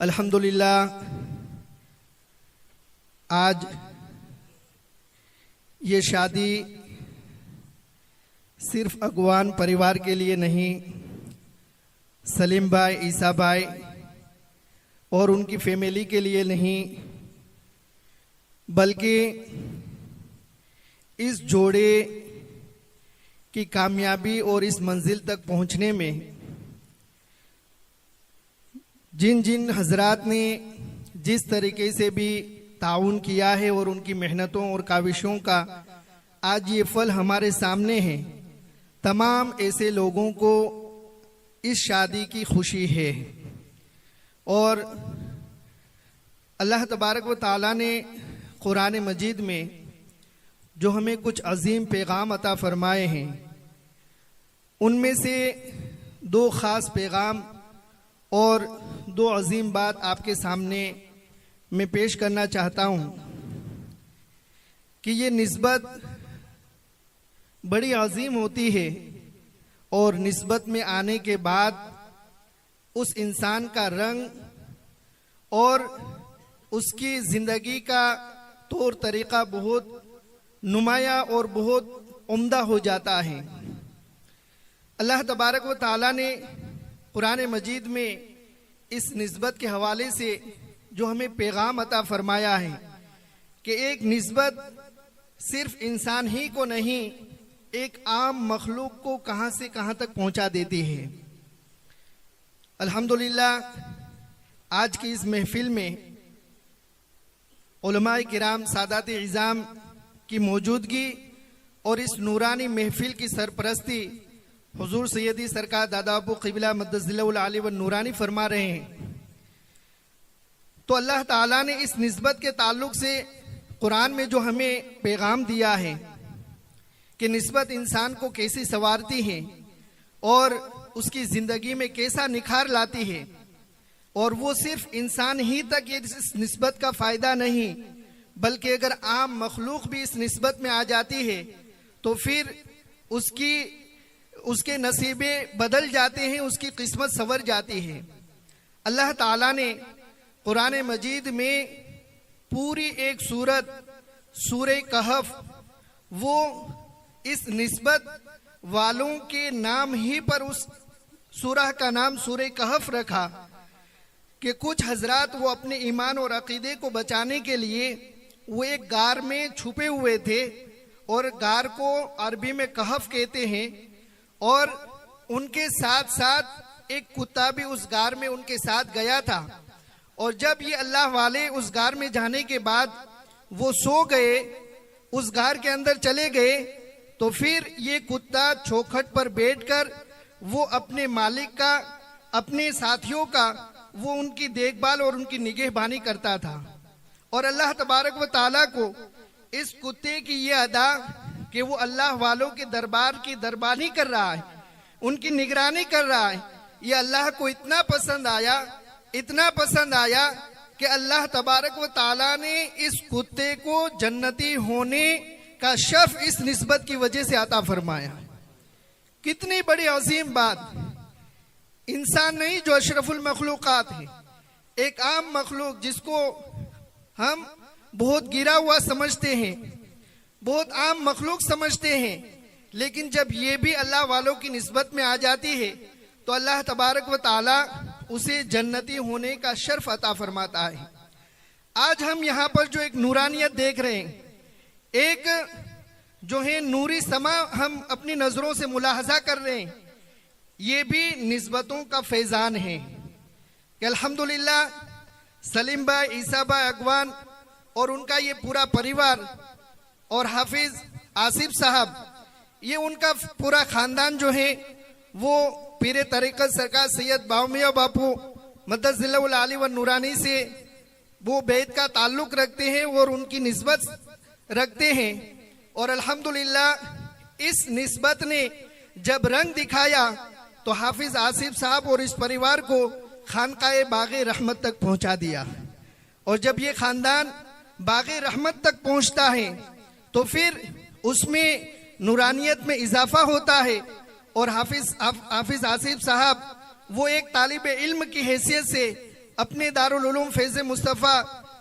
अल्हम्दुलिल्लाह आज ये शादी सिर्फ अगवान परिवार के लिए नहीं, सलीम भाई, ईसा भाई और उनकी फैमिली के लिए नहीं, बल्कि इस जोड़े की कामयाबी और इस मंजिल तक पहुंचने में जिन जिन हजरात ने जिस तरीके से भी ताउन किया है और उनकी मेहनतों और काविशों का आज ये फल हमारे सामने है, तमाम ऐसे लोगों को इस शादी की खुशी है। और अल्लाह तबारक व ताला ने कुरान मजीद में जो हमें कुछ अजीम पैगाम अता फरमाए हैं, उनमें से दो ख़ास पैगाम और दो अजीम बात आपके सामने मैं पेश करना चाहता हूँ कि ये निस्बत बड़ी अजीम होती है और निस्बत में आने के बाद उस इंसान का रंग और उसकी ज़िंदगी का तौर तरीक़ा बहुत नुमाया और बहुत उम्दा हो जाता है। अल्लाह तबारक व ताला ने कुरान मजीद में इस निस्बत के हवाले से जो हमें पैगाम अता फरमाया है कि एक निस्बत सिर्फ इंसान ही को नहीं, एक आम मखलूक को कहां से कहां तक पहुंचा देती है। अल्हम्दुलिल्लाह आज की इस महफिल में उलमाए किराम, सादात इज़ाम की मौजूदगी और इस नूरानी महफिल की सरपरस्ती हुजूर सैयदी सरकार दादा अबू क़िबला मद्दज़िल्लहुल आली व नूरानी फरमा रहे हैं। तो अल्लाह ताला ने इस निस्बत के ताल्लुक से कुरान में जो हमें पैगाम दिया है कि निस्बत इंसान को कैसी संवारती है और उसकी ज़िंदगी में कैसा निखार लाती है, और वो सिर्फ इंसान ही तक ये इस निस्बत का फ़ायदा नहीं, बल्कि अगर आम मखलूक भी इस निस्बत में आ जाती है तो फिर उसके नसीबे बदल जाते हैं, उसकी किस्मत संवर जाती है। अल्लाह ताला ने कुरान मजीद में पूरी एक सूरत सूरह कहफ, वो इस निस्बत वालों के नाम ही पर उस सूरह का नाम सूरह कहफ रखा कि कुछ हजरात वो अपने ईमान और अकीदे को बचाने के लिए वो एक गार में छुपे हुए थे, और गार को अरबी में कहफ कहते हैं, और उनके साथ साथ एक कुत्ता भी उस गार में उनके साथ गया था। और जब ये अल्लाह वाले उस गार में जाने के बाद वो सो गए, उस गार के अंदर चले गए, तो फिर ये कुत्ता चौखट पर बैठकर वो अपने मालिक का, अपने साथियों का, वो उनकी देखभाल और उनकी निगहबानी करता था। और अल्लाह तबारक व ताला को इस कुत्ते की ये अदा कि वो अल्लाह वालों के दरबार की दरबानी कर रहा है, उनकी निगरानी कर रहा है, ये अल्लाह को इतना पसंद आया, इतना पसंद आया कि अल्लाह तबारक व ताला ने इस कुत्ते को जन्नती होने का शर्फ इस निस्बत की वजह से अता फरमाया। कितनी बड़ी अजीम बात। इंसान नहीं जो अशरफुल मखलूकात है, एक आम मखलूक जिसको हम बहुत गिरा हुआ समझते हैं, बहुत आम मखलूक समझते हैं, लेकिन जब ये भी अल्लाह वालों की निस्बत में आ जाती है तो अल्लाह तबारक व ताला उसे जन्नती होने का शर्फ अता फरमाता है। आज हम यहाँ पर जो एक नूरानियत देख रहे हैं, एक जो है नूरी समा हम अपनी नजरों से मुलाहजा कर रहे हैं, ये भी निस्बतों का फैजान है कि अल्हम्दुलिल्लाह सलीम भाई, ईसा भाई अगवान और उनका ये पूरा परिवार और हाफिज आसिफ साहब, ये उनका पूरा खानदान जो है वो पीरे तरीक़त सरकार सैयद बाउमिया बापू मद्दज़िल्लहुल आली व नूरानी से वो बैत का ताल्लुक़ रखते हैं और उनकी निस्बत रखते हैं। और अल्हम्दुलिल्लाह इस निस्बत ने जब रंग दिखाया तो हाफिज आसिफ साहब और इस परिवार को खानकाए बाग़े रहमत तक पहुंचा दिया। और जब ये खानदान बाग़े रहमत तक पहुंचता है तो फिर उसमें नूरानियत में इजाफा होता है और हाफिज आसिफ साहब वो एक तालिब इल्म की हैसियत से अपने दारुल उलूम फैज़ मुस्तफ़ा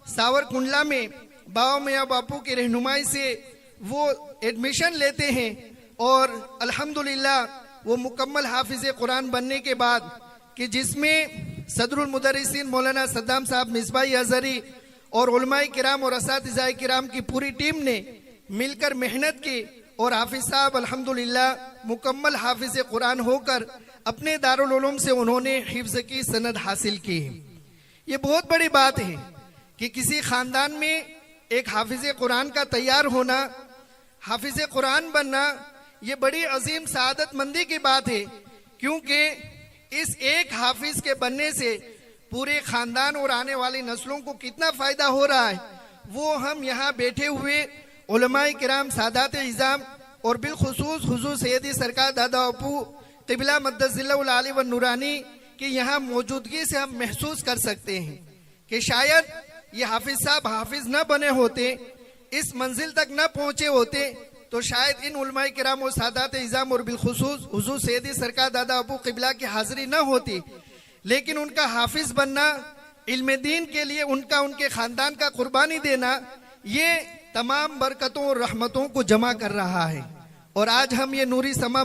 सावरकुंडला में बाबा मियाँ बापू की रहनुमाई से वो एडमिशन लेते हैं और अल्हम्दुलिल्लाह वो मुकम्मल हाफिज कुरान बनने के बाद कि जिसमें सदरुल मुदर्रिसीन मौलाना सद्दाम साहब मिसबाही अज़हरी और उलमाए किराम और असातिज़ाए किराम की पूरी टीम ने मिलकर मेहनत की और हाफिज साहब अल्हम्दुलिल्लाह मुकम्मल हाफिज कुरान होकर अपने दारुल उलूम से उन्होंने हिफ्ज़ की सनद हासिल की है। ये बहुत बड़ी बात है कि किसी खानदान में एक हाफिज कुरान का तैयार होना, हाफिज कुरान बनना, ये बड़ी अजीम सआदतमंदी की बात है, क्योंकि इस एक हाफिज के बनने से पूरे खानदान और आने वाली नस्लों को कितना फायदा हो रहा है वो हम यहाँ बैठे हुए उलमाए किराम सादात इज़ाम और बिलखुसूस हुजूर सैयदी सरकार दादा अपू क़िबला मद्दज़िल्लहुल आली व नूरानी की यहाँ मौजूदगी से हम महसूस कर सकते हैं कि शायद ये हाफिज साहब हाफिज न बने होते, इस मंजिल तक न पहुँचे होते, तो शायद इन उलमाए किराम और सादात इज़ाम और बिलखुसूस हुजूर सैयदी सरकार दादा अपू क़िबला की हाज़िरी न होती। लेकिन उनका हाफिज बनना, इल्म दीन के लिए उनका उनके खानदान का कुर्बानी देना, ये तमाम बरकतों और रहमतों को जमा कर रहा है। और आज हम ये नूरी समा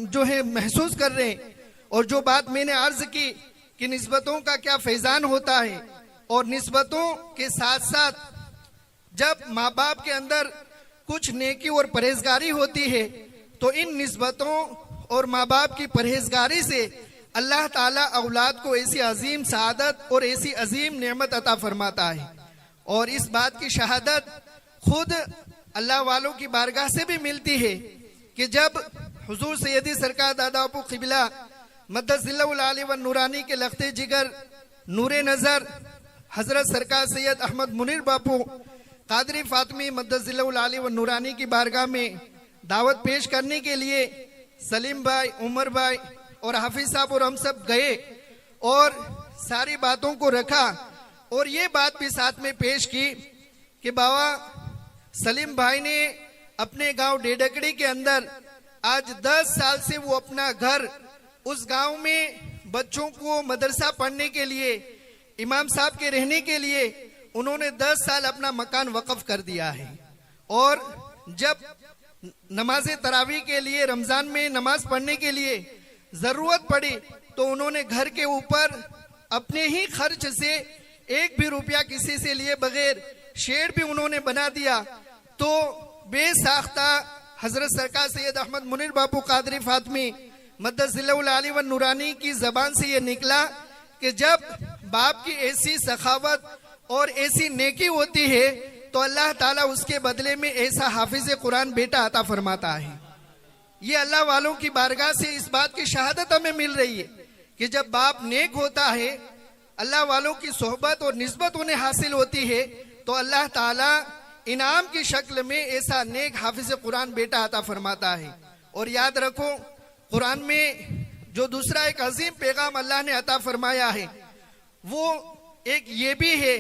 जो है महसूस कर रहे हैं। और जो बात मैंने अर्ज की कि निस्बतों का क्या फैजान होता है, और निस्बतों के साथ साथ जब माँ बाप के अंदर कुछ नेकी और परहेजगारी होती है तो इन निस्बतों और माँ बाप की परहेजगारी से अल्लाह ताला औलाद को ऐसी अजीम सआदत और ऐसी अजीम नेमत अता फरमाता है। और इस बात की शहादत खुद अल्लाह वालों की बारगाह से भी मिलती है कि जब हुजूर सैयदी सरकार दादा अपू क़िबला मद्दज़िल्लहुल आली व नूरानी के लख्ते जिगर नूरे नज़र हजरत सरकार सैयद अहमद मुनीर बापू कादरी फातमी मद्दज़िल्लहुल आली व नूरानी की बारगाह में दावत पेश करने के लिए सलीम भाई, उमर भाई और हाफिज साहब और हम सब गए और सारी बातों को रखा और ये बात भी साथ में पेश की कि बाबा सलीम भाई ने अपने गांव डेडकड़ी के अंदर आज 10 साल से वो अपना घर, उस गांव में बच्चों को मदरसा पढ़ने के लिए, इमाम साहब के रहने के लिए उन्होंने 10 साल अपना मकान वक़फ़ कर दिया है। और जब नमाज तरावी के लिए, रमजान में नमाज पढ़ने के लिए जरूरत पड़ी तो उन्होंने घर के ऊपर अपने ही खर्च से एक भी रुपया किसी से लिए बगैर शेड भी उन्होंने बना दिया। तो बेसाख्ता हजरत सरकार सैयद अहमद मुनीर बापू कादरी फातमी मद्दज़िल्लहुल आली व नूरानी की जबान से ये निकला कि जब बाप की ऐसी सखावत और ऐसी नेकी होती है तो अल्लाह ताला उसके बदले में ऐसा हाफिज कुरान बेटा अता फरमाता है। ये अल्लाह वालों की बारगाह से इस बात की शहादत हमें मिल रही है कि जब बाप नेक होता है, अल्लाह वालों की सोहबत और निस्बत उन्हें हासिल होती है तो अल्लाह ताला इनाम की शक्ल में ऐसा नेक हाफिज कुरान बेटा अता फरमाता है। और याद रखो, कुरान में जो दूसरा एक अजीम पैगाम अल्लाह ने अता फरमाया है वो एक ये भी है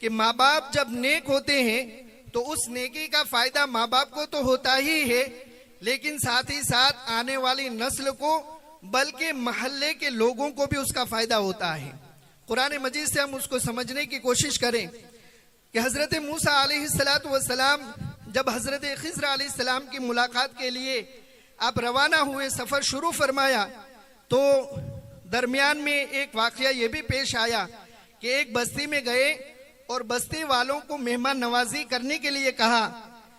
कि माँ बाप जब नेक होते हैं तो उस नेकी का फायदा माँ बाप को तो होता ही है, लेकिन साथ ही साथ आने वाली नस्ल को, बल्कि महल्ले के लोगों को भी उसका फायदा होता है। कुरान मजीद से हम उसको समझने की कोशिश करें कि हजरत मूसा अलैहिस्सलातु वस्सलाम जब हजरत खिज़र अलैहिस्सलाम की मुलाकात के लिए आप रवाना हुए, सफर शुरू फरमाया, तो दरमियान में एक वाकया ये भी पेश आया कि एक बस्ती में गए और बस्ती वालों को मेहमान नवाजी करने के लिए कहा,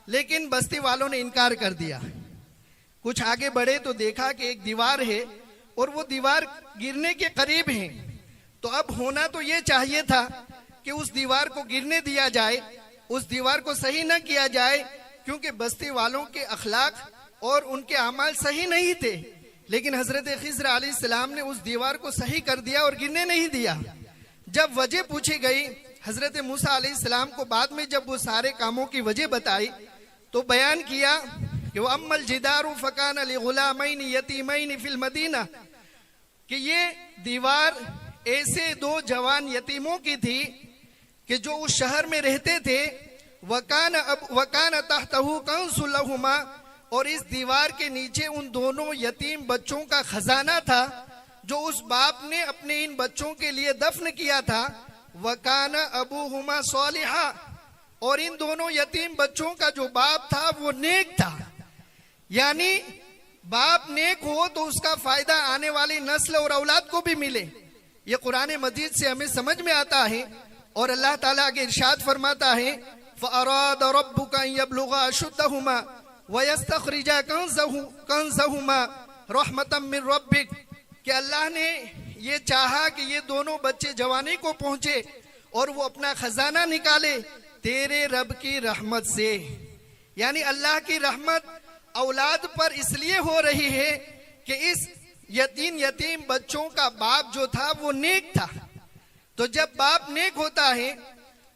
लेकिन बस्ती वालों ने इनकार कर दिया। कुछ आगे बढ़े तो देखा कि एक दीवार है और वो दीवार गिरने के करीब है। तो अब होना तो ये चाहिए था कि उस दीवार को गिरने दिया जाए, उस दीवार को सही न किया जाए, क्योंकि बस्ती वालों के अखलाक और उनके अमाल सही नहीं थे। लेकिन हजरत खिज़र अलैहिस्सलाम ने उस दीवार को सही कर दिया और गिरने नहीं दिया। जब वजह पूछी गई हजरत मूसा अलैहिस्सलाम को, बाद में जब वो सारे कामों की वजह बताई तो बयान किया कि वह अम्मल जिदारु फकान लिगुलामैन यतीमैन फिल मदीना, कि ये दीवार ऐसे 2 जवान यतीमों की थी कि जो उस शहर में रहते थे। वकान तहतहु कंसुल लहुमा, और इस दीवार के नीचे उन दोनों यतीम बच्चों का खजाना था जो उस बाप ने अपने इन बच्चों के लिए दफन किया था। वकान अबूहुमा सालिहा, और इन दोनों यतीम बच्चों का जो बाप था वो नेक था। यानी बाप नेक हो तो उसका फायदा आने वाली नस्ल और औलाद को भी मिले। ये कुरान मजीद से हमें समझ में आता है। और अल्लाह ताला आगे इरशाद फरमाता है, फ़अराद रब्बुका अन यब्लुगा अशुद्धहुमा व यस्तखरिजा कंज़हुमा रहमतम मिन रब्बिक, कि अल्लाह ने ये चाहा कि ये दोनों बच्चे जवानी को पहुंचे और वो अपना खजाना निकाले तेरे रब की रहमत से। यानी अल्लाह की रहमत औलाद पर इसलिए हो रही है कि इस यतीम बच्चों का बाप जो था वो नेक था। तो जब बाप नेक होता है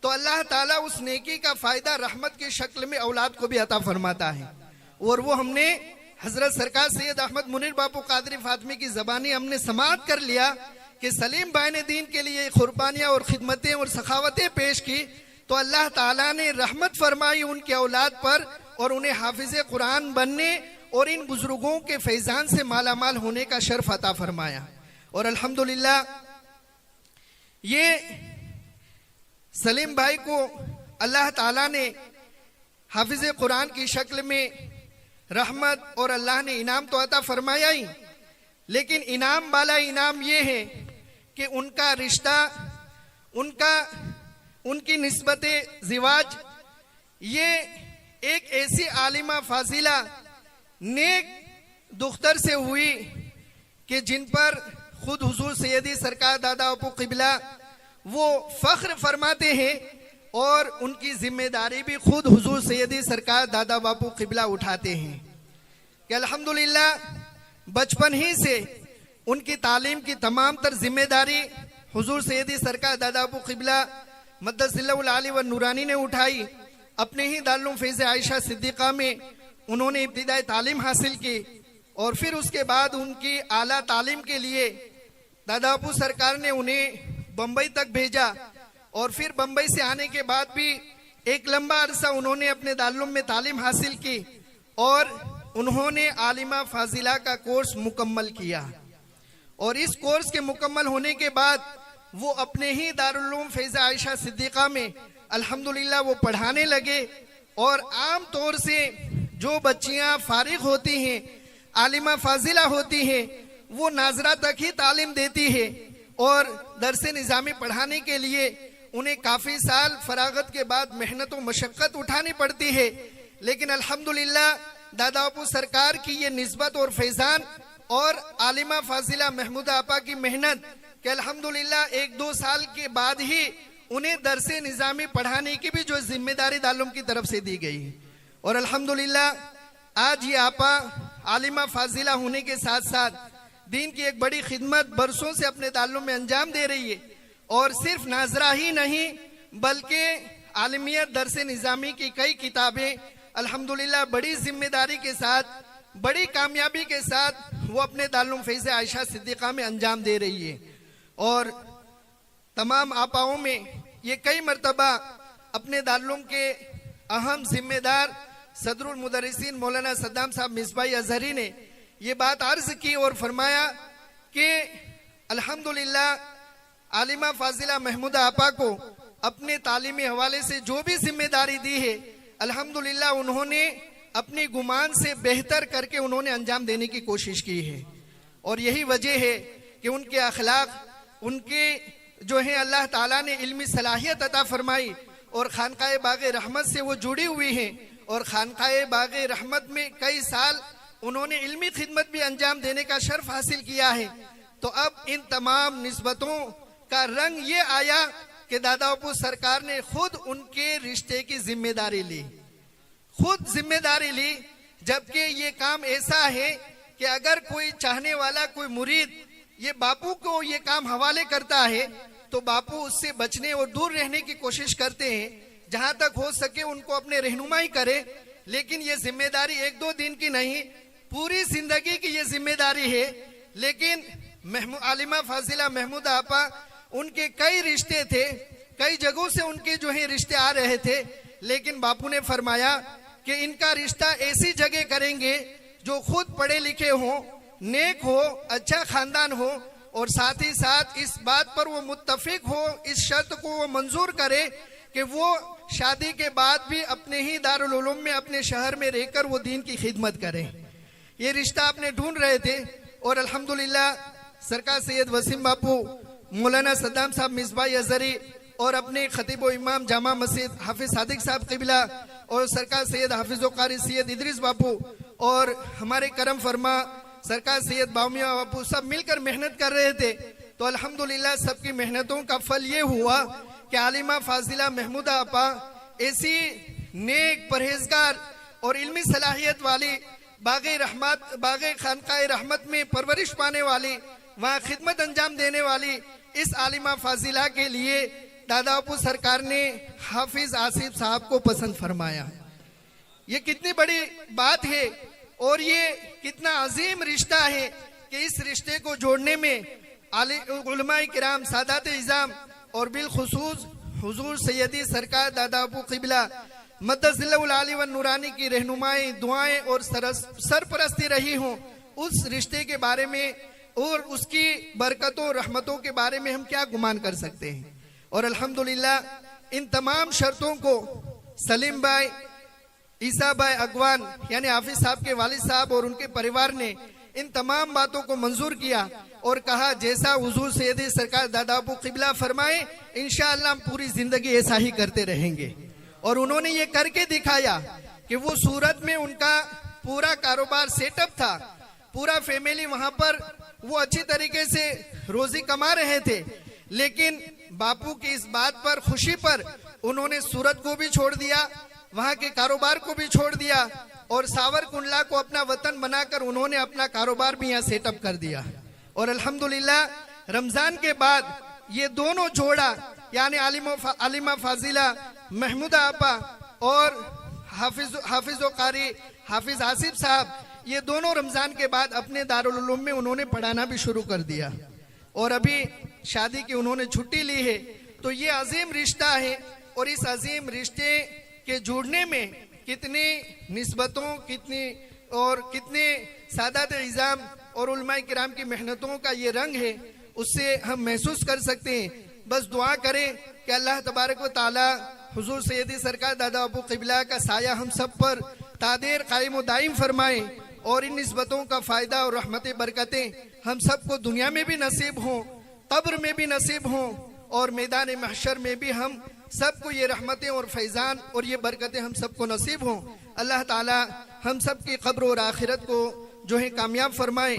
तो अल्लाह ताला उस नेकी का फायदा रहमत की शक्ल में औलाद को भी अता फरमाता है। और वो हमने हजरत सरकार सैयद अहमद मुनीर बापू कादरी फातमी की ज़बानी हमने समाअत कर लिया कि सलीम भाई ने दीन के लिए कुर्बानियाँ और खिदमतें और सखावतें पेश की, तो अल्लाह ताला ने रहमत फरमाई उनके औलाद पर और उन्हें हाफिज कुरान बनने और इन बुजुर्गों के फैजान से मालामाल होने का शर्फ अता फरमाया। और अल्हम्दुलिल्लाह ये सलीम भाई को अल्लाह ताला ने हाफिज कुरान की शक्ल में रहमत और अल्लाह ने इनाम तो अता फरमाया ही, लेकिन इनाम वाला इनाम ये है कि उनका रिश्ता, उनकी निस्बते ज़िवाज ये एक ऐसी आलिमा फाजिला नेक दुख्तर से हुई कि जिन पर खुद हुजूर सैयदी सरकार दादा बापू क़िबला वो फ़ख्र फरमाते हैं और उनकी जिम्मेदारी भी खुद हुजूर सैयदी सरकार दादा बापू क़िबला उठाते हैं कि अल्हम्दुलिल्लाह बचपन ही से उनकी तालीम की तमाम तर जिम्मेदारी हुजूर सैयदी सरकार दादा बापू क़िबला मद्दसिल्लहुल आली व नूरानी ने उठाई। अपने ही दारुल फैज़ आयशा सिद्दीक़ा में उन्होंने इब्तिदाई तालीम हासिल की और फिर उसके बाद उनकी आला तालीम के लिए दादा बापू सरकार ने उन्हें बम्बई तक भेजा। और फिर बम्बई से आने के बाद भी एक लंबा अरसा उन्होंने अपने दारुल में तालीम हासिल की और उन्होंने आलिमा फाजिला का कोर्स मुकम्मल किया। और इस कोर्स के मुकम्मल होने के बाद वो अपने ही दारुल फैज़ आयशा सिद्दीक़ा में अल्हम्दुलिल्लाह वो पढ़ाने लगे। और आम तौर से जो बच्चियां फारिग होती हैं, आलिमा फाजिला होती हैं, वो नाजरा तक ही तालीम देती है और दरसे निज़ामी पढ़ाने के लिए उन्हें काफ़ी साल फरागत के बाद मेहनत व मशक्क़त उठानी पड़ती है। लेकिन अल्हम्दुलिल्लाह दादा बापू सरकार की ये निस्बत और फैज़ान और आलिमा फाजिला महमूदा आपा की मेहनत कि अल्हम्दुलिल्लाह 1-2 साल के बाद ही उन्हें दरसे निज़ामी पढ़ाने की भी जो जिम्मेदारी दारुल की तरफ से दी गई। और अल्हम्दुलिल्लाह आज ये आपा आलिमा फाजिला होने के साथ साथ दीन की एक बड़ी खिदमत बरसों से अपने दारुल में अंजाम दे रही है। और सिर्फ नाजरा ही नहीं बल्कि आलमियत दरसे निज़ामी की कई किताबें अल्हम्दुलिल्लाह बड़ी जिम्मेदारी के साथ, बड़ी कामयाबी के साथ वो अपने दारुल फैज़ आयशा सिद्दीक़ा में अंजाम दे रही है। और तमाम आपाओं में ये कई मरतबा अपने दारुल के अहम जिम्मेदार सदरुल मुदर्रिसीन मौलाना सद्दाम साहब मिसबाही अजहरी ने ये बात अर्ज की और फरमाया कि अल्हम्दुलिल्लाह आलिमा फाजिला महमूदा आपा को अपने तालीमी हवाले से जो भी जिम्मेदारी दी है अल्हम्दुलिल्लाह उन्होंने अपनी गुमान से बेहतर करके उन्होंने अंजाम देने की कोशिश की है। और यही वजह है कि उनके अखलाक, उनके जो है अल्लाह ताला ने इल्मी सलाहियत अता फरमाई और खानकाए बाग़े रहमत से वो जुड़ी हुई हैं। और खानकाए बाग़े रहमत में कई साल उन्होंने इल्मी खिदमत भी अंजाम देने का शर्फ हासिल किया है। तो अब इन तमाम निस्बतों का रंग ये आया कि दादा बापू सरकार ने खुद उनके रिश्ते की जिम्मेदारी ली, खुद जिम्मेदारी ली। जबकि ये काम ऐसा है कि अगर कोई चाहने वाला, कोई मुरीद ये बापू को ये काम हवाले करता है तो बापू उससे बचने और दूर रहने की कोशिश करते हैं, जहां तक हो सके उनको अपने रहनुमाई करे। लेकिन ये जिम्मेदारी 1-2 दिन की नहीं, पूरी जिंदगी की ये जिम्मेदारी है। लेकिन आलिमा फाजिला महमूदा आपा उनके कई रिश्ते थे, कई जगहों से उनके जो है रिश्ते आ रहे थे, लेकिन बापू ने फरमाया कि इनका रिश्ता ऐसी जगह करेंगे जो खुद पढ़े लिखे हों, नेक हो, अच्छा खानदान हो और साथ ही साथ इस बात पर वो मुत्तफिक हो, इस शर्त को वो मंजूर करे कि वो शादी के बाद भी अपने ही दारुल उलूम में अपने शहर में रहकर वो दीन की खिदमत करें। ये रिश्ता आपने ढूंढ रहे थे और अल्हम्दुलिल्लाह सरकार सैयद वसीम बापू, मौलाना सद्दाम साहब मिसबाह अजहरी और अपने खतीब व इमाम जामा मस्जिद हाफिज सादिक साहब क़िबला और सरकार सैयद हाफिज कारी सैयद इदरीस बापू और हमारे करम फरमा सरकार सैयद बाउमिया बापू सब मिलकर मेहनत कर रहे थे। तो अल्हम्दुलिल्लाह सबकी मेहनतों का फल ये हुआ कि आलिमा फाजिला महमूदा आपा ऐसी नेक परहेजगार और इल्मी सलाहियत वाली बागे खानकाए रहमत में परवरिश पाने वाली, वहाँ खिदमत अंजाम देने वाली इस आलिमा फाजिला के लिए दादा बापू सरकार ने हाफिज आसिफ साहब को पसंद फरमाया। ये कितनी बड़ी बात है और ये कितना अजीम रिश्ता है कि इस रिश्ते को जोड़ने में उलमाए किराम, सादात इज़ाम और बिलखुसूस हुजूर सैयदी सरकार दादा बापू क़िबला मद्दसिल्लहुल आली व नूरानी की रहनुमाई, दुआएं और सरपरस्ती रही हों। उस रिश्ते के बारे में और उसकी बरकतों रहमतों के बारे में हम क्या गुमान कर सकते हैं। और अल्हम्दुलिल्लाह इन तमाम शर्तों को सलीम भाई, ईसा भाई अगवान यानी हाफिज साहब के वालिद साहब और उनके परिवार ने इन तमाम बातों को मंजूर किया और कहा जैसा हुजूर सैयदी सरकार दादा बापू क़िबला फरमाए इंशाअल्लाह हम पूरी जिंदगी ऐसा ही करते रहेंगे। और उन्होंने ये करके दिखाया कि वो सूरत में उनका पूरा कारोबार सेटअप था, पूरा फैमिली वहां पर वो अच्छी तरीके से रोजी कमा रहे थे, लेकिन बापू की इस बात पर, खुशी पर उन्होंने सूरत को भी छोड़ दिया, वहां के कारोबार को भी छोड़ दिया और सावरकुंडला को अपना वतन बनाकर उन्होंने अपना कारोबार भी यहाँ सेटअप कर दिया। और अल्हम्दुलिल्लाह रमजान के बाद ये दोनों जोड़ा यानी आलिमा फाजिला महमूदा आपा और हाफिज कारी हाफिज आसिफ साहब, ये दोनों रमजान के बाद अपने दारुल उलूम में उन्होंने पढ़ाना भी शुरू कर दिया और अभी शादी की उन्होंने छुट्टी ली है। तो ये अजीम रिश्ता है और इस अजीम रिश्ते के जुड़ने में कितनी निस्बतों, कितने सादात इज़ाम और उलमाए किराम की मेहनतों का ये रंग है, उससे हम महसूस कर सकते हैं। बस दुआ करें कि अल्लाह तबारक व ताला हुजूर सैयदी सरकार दादा बापू क़िबला का साया हम सब पर तादेर कायम व दाइम फरमाए और इन निस्बतों का फ़ायदा और रहमतें बरकतें हम सबको दुनिया में भी नसीब हों, कब्र में भी नसीब हों और मैदान महशर में भी हम सबको ये रहमतें और फैज़ान और ये बरकतें हम सबको नसीब हों। अल्लाह ताला हम सब की कब्र और आखिरत को जो है कामयाब फरमाए।